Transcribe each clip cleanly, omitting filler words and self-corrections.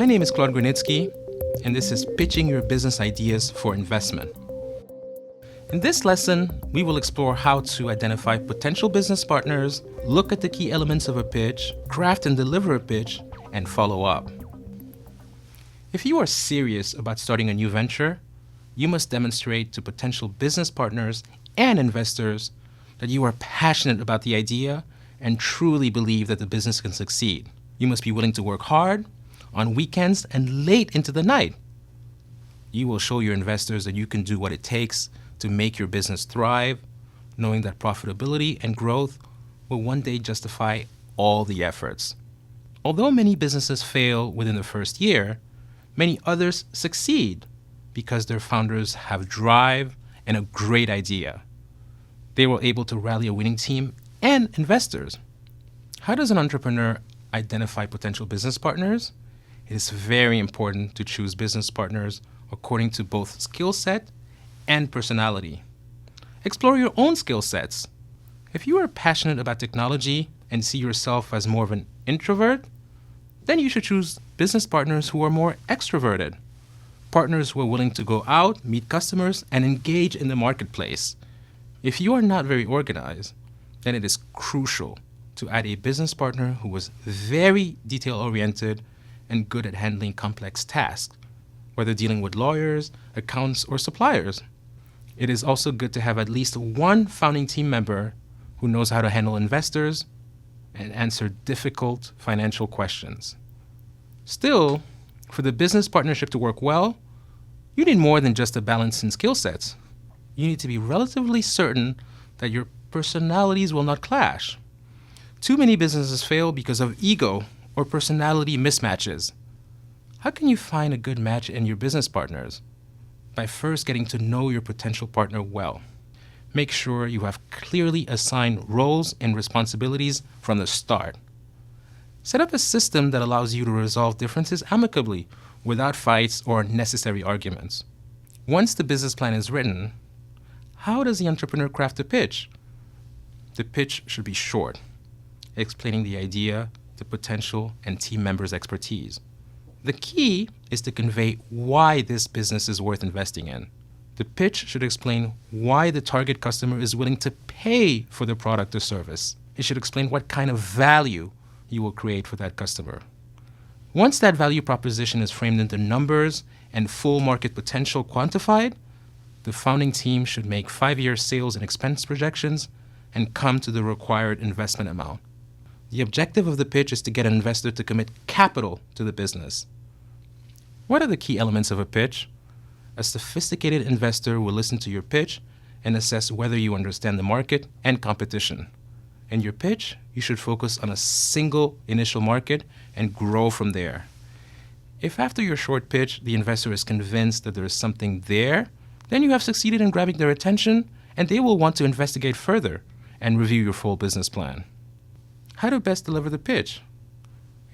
My name is GRUNITZKY, and this is Pitching Your Business Ideas for Investment. In this lesson, we will explore how to identify potential business partners, look at the key elements of a pitch, craft and deliver a pitch, and follow up. If you are serious about starting a new venture, you must demonstrate to potential business partners and investors that you are passionate about the idea and truly believe that the business can succeed. You must be willing to work hard, on weekends and late into the night. You will show your investors that you can do what it takes to make your business thrive, knowing that profitability and growth will one day justify all the efforts. Although many businesses fail within the first year, many others succeed because their founders have drive and a great idea. They were able to rally a winning team and investors. How does an entrepreneur identify potential business partners? It is very important to choose business partners according to both skill set and personality. Explore your own skill sets. If you are passionate about technology and see yourself as more of an introvert, then you should choose business partners who are more extroverted. Partners who are willing to go out, meet customers, and engage in the marketplace. If you are not very organized, then it is crucial to add a business partner who is very detail-oriented and good at handling complex tasks, whether dealing with lawyers, accountants, or suppliers. It is also good to have at least one founding team member who knows how to handle investors and answer difficult financial questions. Still, for the business partnership to work well, you need more than just a balance in skill sets. You need to be relatively certain that your personalities will not clash. Too many businesses fail because of ego or personality mismatches. How can you find a good match in your business partners? By first getting to know your potential partner well. Make sure you have clearly assigned roles and responsibilities from the start. Set up a system that allows you to resolve differences amicably without fights or unnecessary arguments. Once the business plan is written, how does the entrepreneur craft a pitch? The pitch should be short, explaining the idea, the potential, and team members' expertise. The key is to convey why this business is worth investing in. The pitch should explain why the target customer is willing to pay for the product or service. It should explain what kind of value you will create for that customer. Once that value proposition is framed into numbers and full market potential quantified, the founding team should make 5-year sales and expense projections and come to the required investment amount. The objective of the pitch is to get an investor to commit capital to the business. What are the key elements of a pitch? A sophisticated investor will listen to your pitch and assess whether you understand the market and competition. In your pitch, you should focus on a single initial market and grow from there. If after your short pitch, the investor is convinced that there is something there, then you have succeeded in grabbing their attention and they will want to investigate further and review your full business plan. How to best deliver the pitch?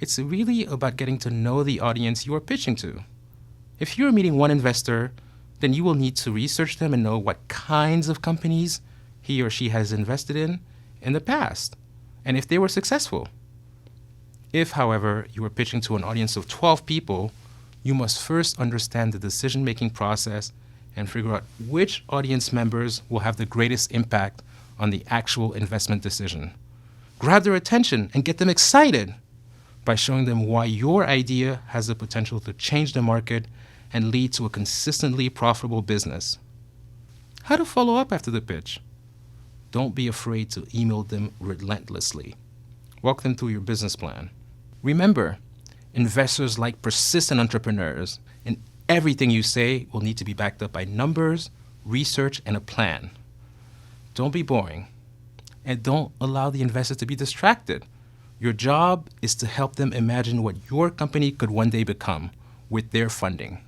It's really about getting to know the audience you are pitching to. If you're meeting one investor, then you will need to research them and know what kinds of companies he or she has invested in the past, and if they were successful. If, however, you are pitching to an audience of 12 people, you must first understand the decision-making process and figure out which audience members will have the greatest impact on the actual investment decision. Grab their attention and get them excited by showing them why your idea has the potential to change the market and lead to a consistently profitable business. How to follow up after the pitch? Don't be afraid to email them relentlessly. Walk them through your business plan. Remember, investors like persistent entrepreneurs, and everything you say will need to be backed up by numbers, research, and a plan. Don't be boring. And don't allow the investors to be distracted. Your job is to help them imagine what your company could one day become with their funding.